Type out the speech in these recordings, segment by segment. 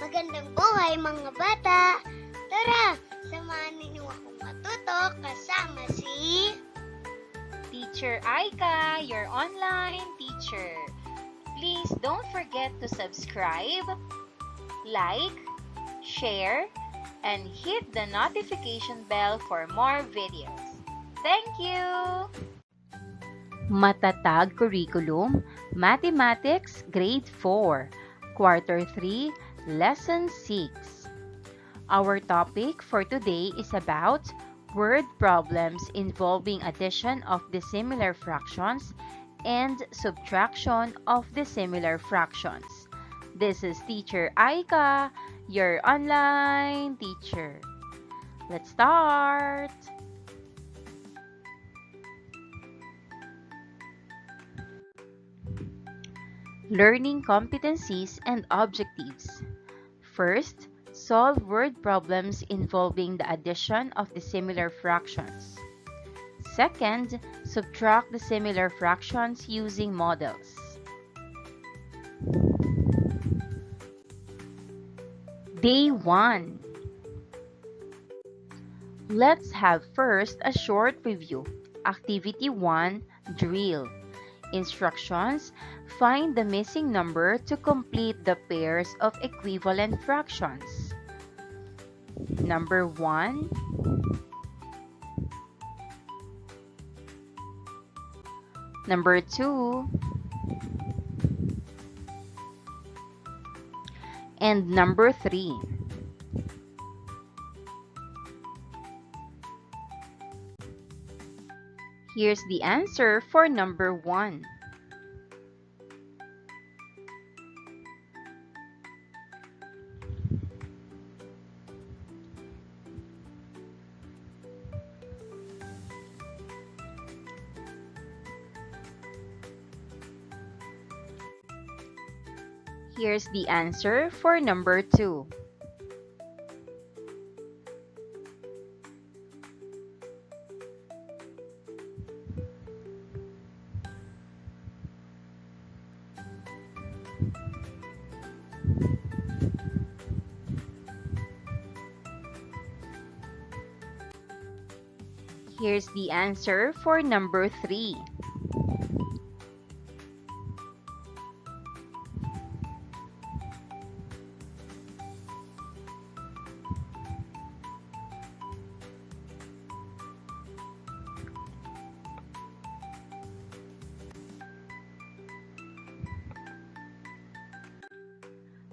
Magandang buhay mga bata! Tara, samahan ninyo akong matuto kasama si Teacher Aika, your online teacher. Please don't forget to subscribe, like, share, and hit the notification bell for more videos. Thank you! MATATAG Curriculum, Mathematics, Grade 4, Quarter 3, Lesson 6. Our topic for today is about word problems involving addition of dissimilar fractions and subtraction of dissimilar fractions. This is Teacher Aika, your online teacher. Let's start! Learning competencies and objectives. First, solve word problems involving the addition of dissimilar fractions. Second, subtract dissimilar fractions using models. Day 1. Let's have first a short review. Activity 1, Drill. Instructions: find the missing number to complete the pairs of equivalent fractions. Number 1, number 2, and number 3. Here's the answer for number 1. Here's the answer for number 2. Here's the answer for number 3.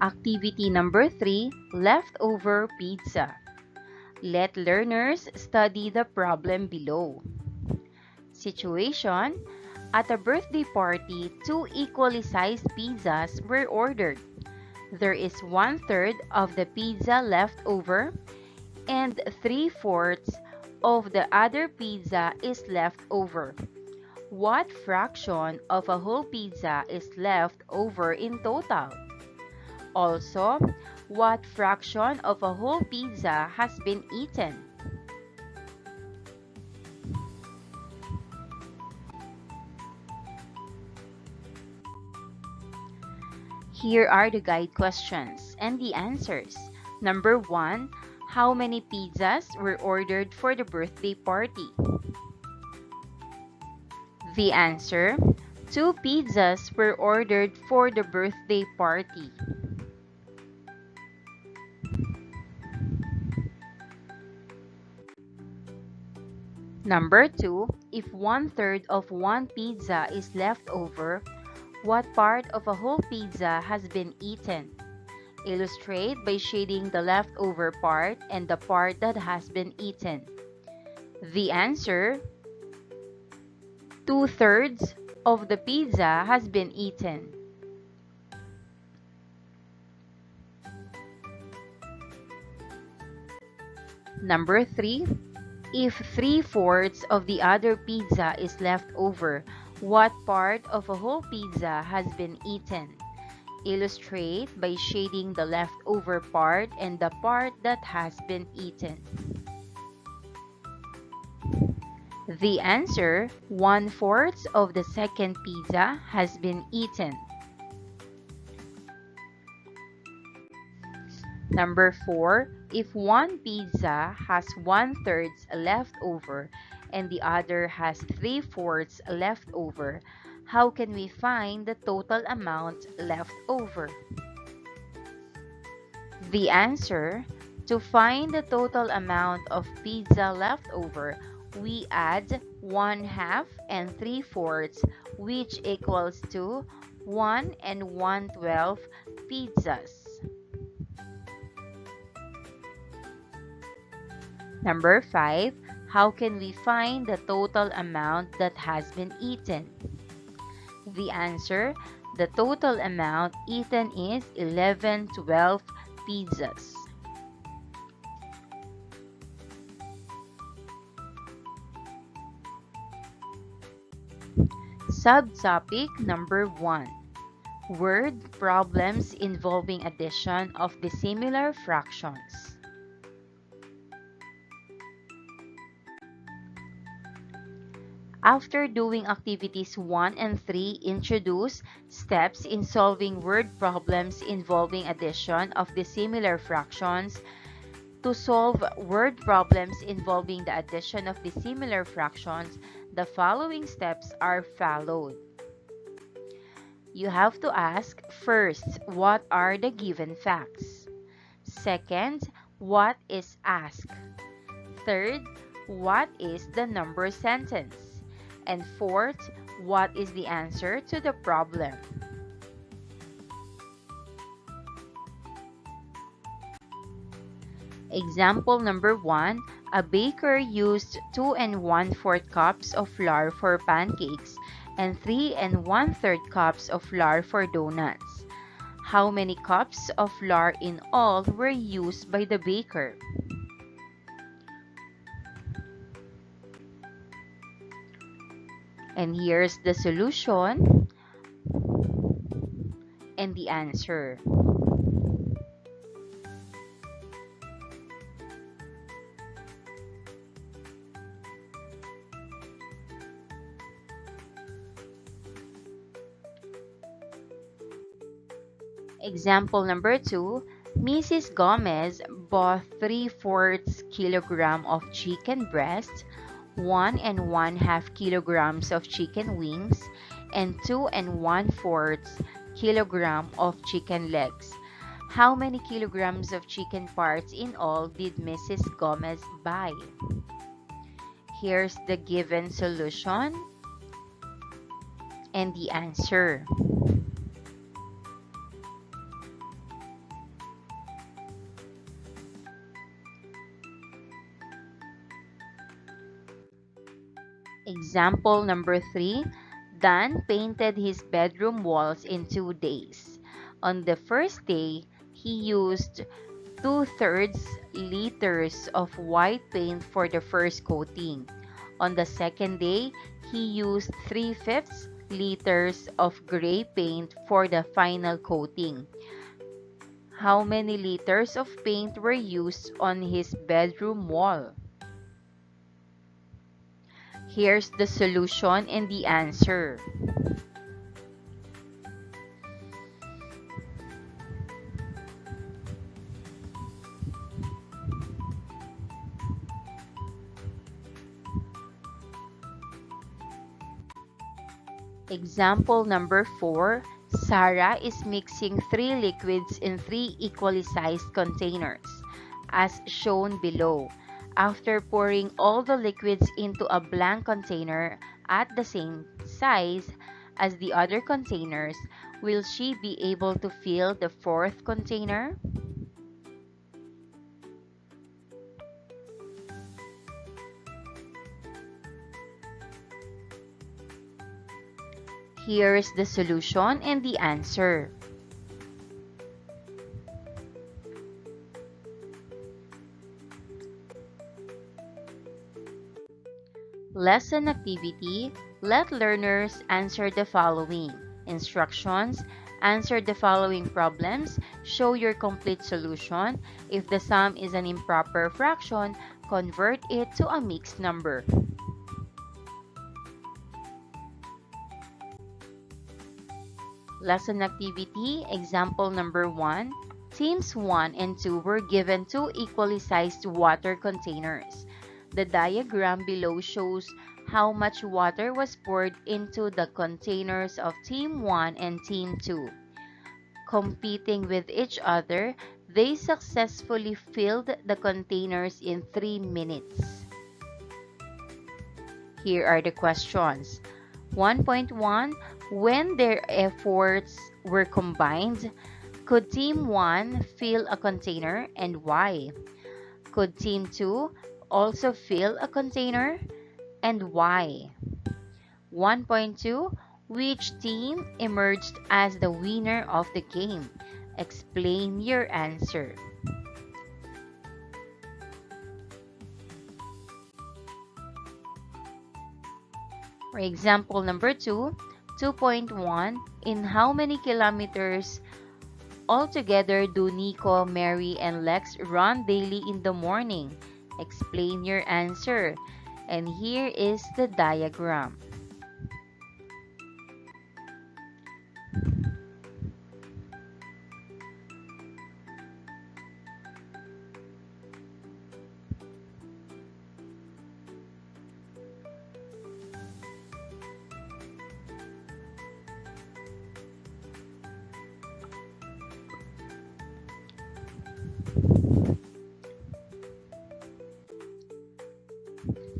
Activity number 3, Leftover Pizza. Let learners study the problem below. Situation: at a birthday party, 2 equally sized pizzas were ordered. There is 1/3 of the pizza left over, and 3/4 of the other pizza is left over. What fraction of a whole pizza is left over in total? Also, what fraction of a whole pizza has been eaten? Here are the guide questions and the answers. Number 1, how many pizzas were ordered for the birthday party? The answer: 2 pizzas were ordered for the birthday party. Number 2, if 1/3 of one pizza is left over, what part of a whole pizza has been eaten? Illustrate by shading the leftover part and the part that has been eaten. The answer: 2/3 of the pizza has been eaten. Number 3, if 3/4 of the other pizza is left over, what part of a whole pizza has been eaten? Illustrate by shading the leftover part and the part that has been eaten. The answer: 1/4 of the second pizza has been eaten. Number 4, if one pizza has 1/3 left over and the other has 3/4 left over, how can we find the total amount left over? The answer: to find the total amount of pizza left over, we add 1/2 and 3/4, which equals to 1 and 1/12 pizzas. Number 5, how can we find the total amount that has been eaten? The answer: the total amount eaten is 11/12 pizzas. Subtopic number 1. Word problems involving addition of dissimilar fractions. After doing activities 1 and 3, introduce steps in solving word problems involving addition of dissimilar fractions. To solve word problems involving the addition of dissimilar fractions, the following steps are followed. You have to ask, first, what are the given facts? Second, what is asked? Third, what is the number sentence? And fourth, what is the answer to the problem? Example number 1, a baker used 2 1/4 cups of flour for pancakes and 3 1/3 cups of flour for donuts. How many cups of flour in all were used by the baker? And here's the solution and the answer. Example number 2, Mrs. Gomez bought 3/4 kilogram of chicken breast, 1 1/2 kilograms of chicken wings, and 2 1/4 kilogram of chicken legs. How many kilograms of chicken parts in all did Mrs. Gomez buy? Here's the given solution and the answer. Example number 3, Dan painted his bedroom walls in 2 days. On the first day, he used 2/3 liters of white paint for the first coating. On the second day, he used 3/5 liters of gray paint for the final coating. How many liters of paint were used on his bedroom wall? Here's the solution and the answer. Example number 4, Sarah is mixing 3 liquids in 3 equally sized containers, as shown below. After pouring all the liquids into a blank container at the same size as the other containers, will she be able to fill the 4th container? Here is the solution and the answer. Lesson activity: let learners answer the following. Instructions: answer the following problems. Show your complete solution. If the sum is an improper fraction, convert it to a mixed number. Lesson activity, example number 1. Teams 1 and 2 were given two equally sized water containers. The diagram below shows how much water was poured into the containers of Team 1 and Team 2. Competing with each other, they successfully filled the containers in 3 minutes. Here are the questions. 1.1. When their efforts were combined, could Team 1 fill a container and why? Could Team 2 also fill a container and why? 1.2. Which team emerged as the winner of the game? Explain your answer. For example number 2, 2.1. In how many kilometers altogether do Nico, Mary, and Lex run daily in the morning? Explain your answer. And here is the diagram.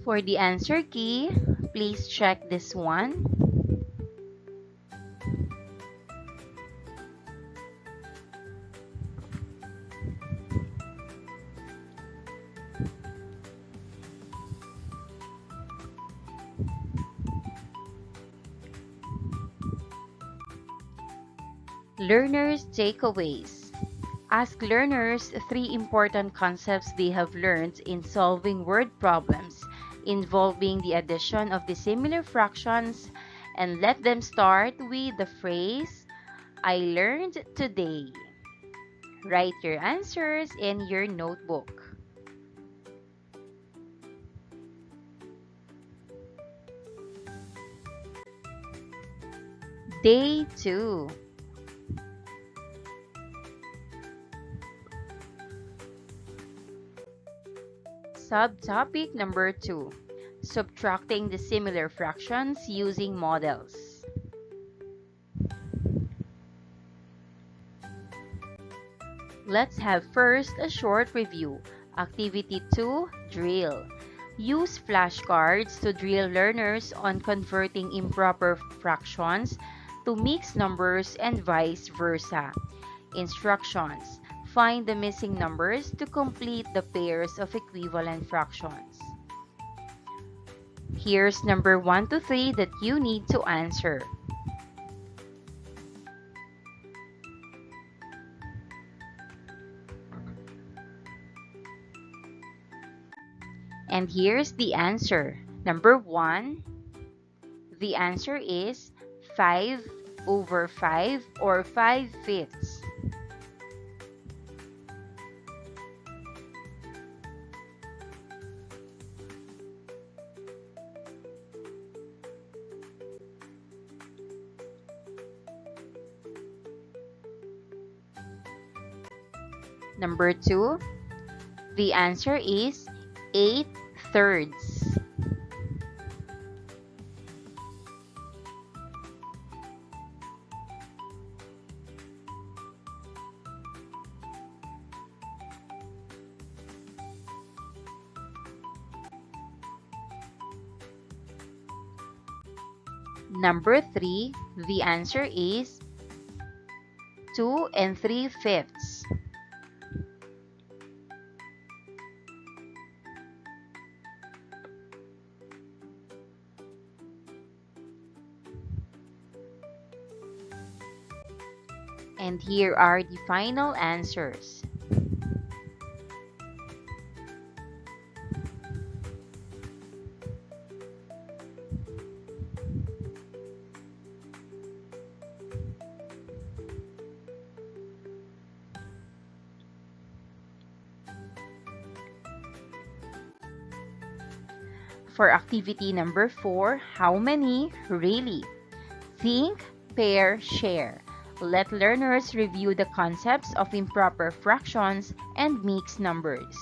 For the answer key, please check this one. Learners' takeaways. Ask learners 3 important concepts they have learned in solving word problems involving the addition of dissimilar fractions, and let them start with the phrase, I learned today. Write your answers in your notebook. Day 2. Subtopic number 2. Subtracting dissimilar fractions using models. Let's have first a short review. Activity 2, drill. Use flashcards to drill learners on converting improper fractions to mixed numbers and vice versa. Instructions. Find the missing numbers to complete the pairs of equivalent fractions. Here's number 1 to 3 that you need to answer. And here's the answer. Number 1, the answer is 5 over 5 or 5/5. Number 2, the answer is 8/3. Number 3, the answer is 2 3/5. And here are the final answers. For activity number 4, how many? Really? Think, pair, share. Let learners review the concepts of improper fractions and mixed numbers.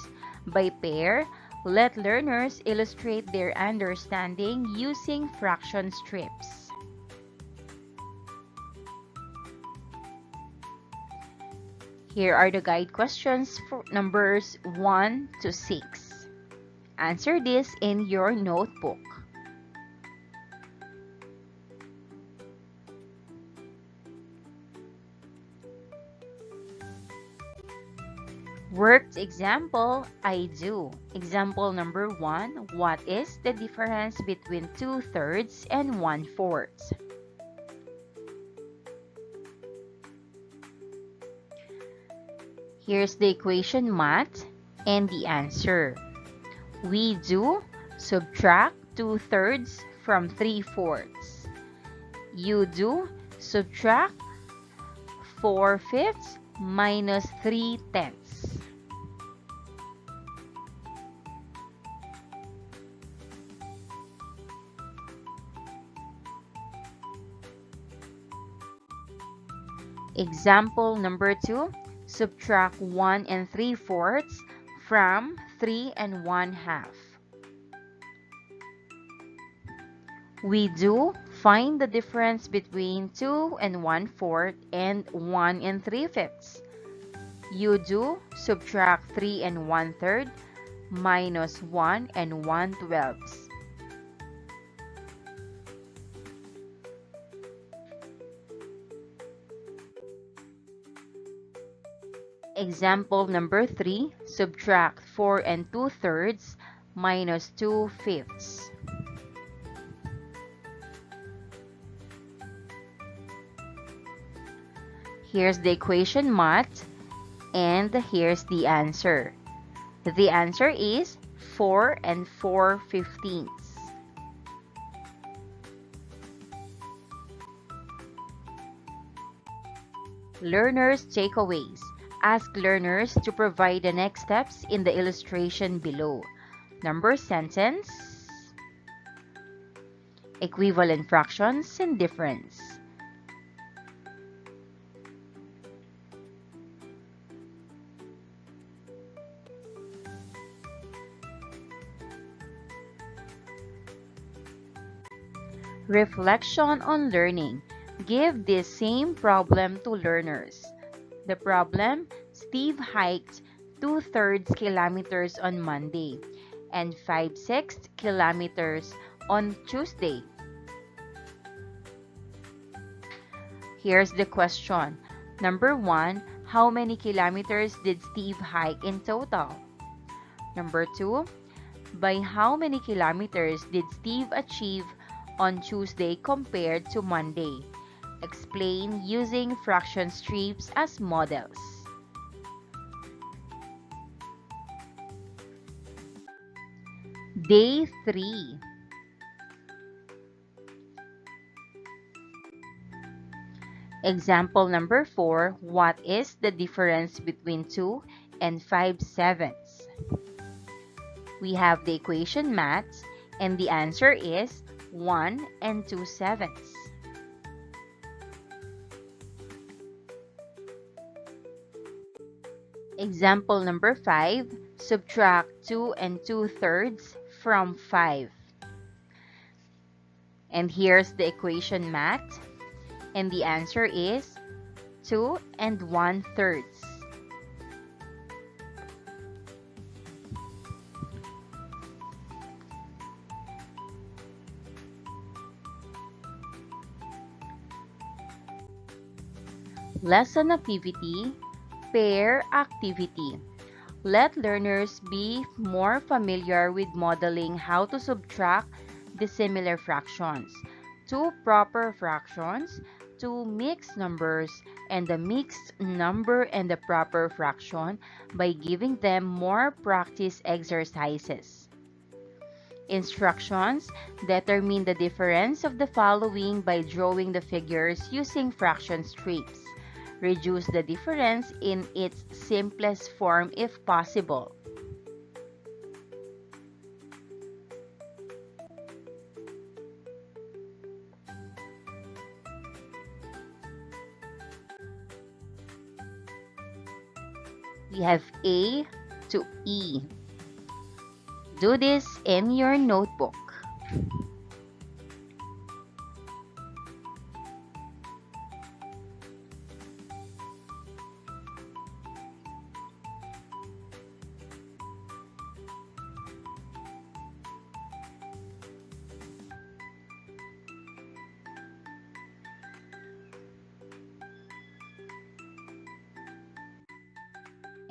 By pair, let learners illustrate their understanding using fraction strips. Here are the guide questions for numbers 1 to 6. Answer this in your notebook. Worked example, I do. Example number 1, what is the difference between 2/3 and 1/4? Here's the equation math and the answer. We do subtract 2/3 from 3/4. You do subtract 4/5 minus 3/10. Example number 2, subtract 1 3/4 from 3 1/2. We do find the difference between 2 1/4 and 1 3/5. You do subtract 3 1/3 minus 1 1/12. Example number 3, subtract 4 2/3 minus 2/5. Here's the equation math, and here's the answer. The answer is 4 4/15. Learners' takeaways. Ask learners to provide the next steps in the illustration below. Number sentence, equivalent fractions, and difference. Reflection on learning. Give this same problem to learners. The problem, Steve hiked 2/3 kilometers on Monday and 5/6 kilometers on Tuesday. Here's the question. Number 1, how many kilometers did Steve hike in total? Number 2, by how many kilometers did Steve achieve on Tuesday compared to Monday? Explain using fraction strips as models. Day 3. Example number 4, what is the difference between 2 and 5/7? We have the equation math, and the answer is 1 2/7. Example number 5, subtract 2 2/3 from 5. And here's the equation math, and the answer is 2 1/3. Lesson activity, pair activity. Let learners be more familiar with modeling how to subtract dissimilar fractions, 2 proper fractions, 2 mixed numbers, and the mixed number and the proper fraction by giving them more practice exercises. Instructions: determine the difference of the following by drawing the figures using fraction strips. Reduce the difference in its simplest form if possible. we have A to E. Do this in your notebook.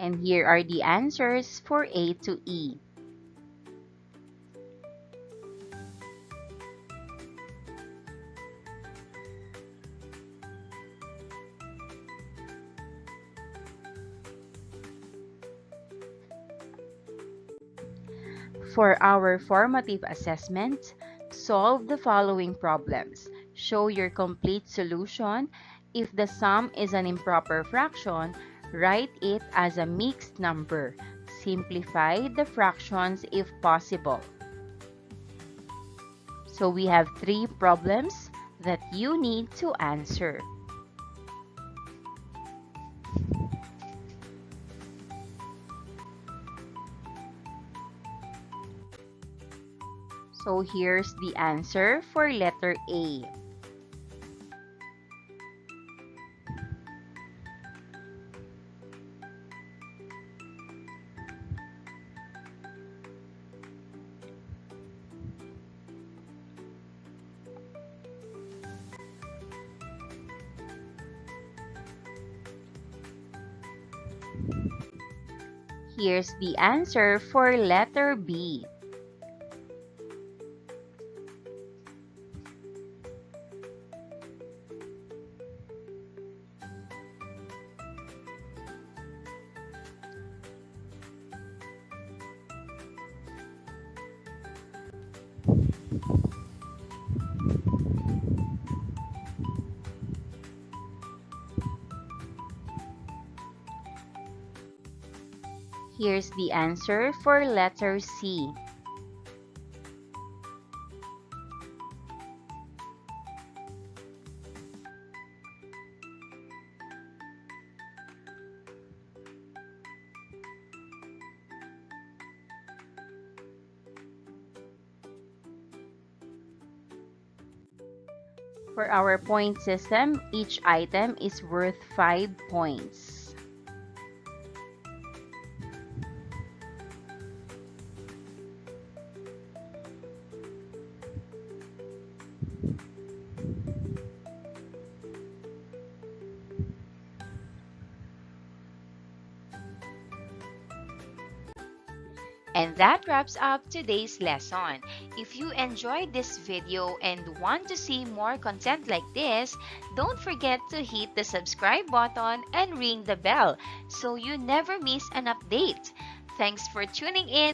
And here are the answers for A to E. For our formative assessment, solve the following problems. Show your complete solution. If the sum is an improper fraction, write it as a mixed number. Simplify the fractions if possible. So we have 3 problems that you need to answer. So here's the answer for letter A. Here's the answer for letter B. Here's the answer for letter C. For our point system, each item is worth 5 points. And that wraps up today's lesson. If you enjoyed this video and want to see more content like this, don't forget to hit the subscribe button and ring the bell so you never miss an update. Thanks for tuning in.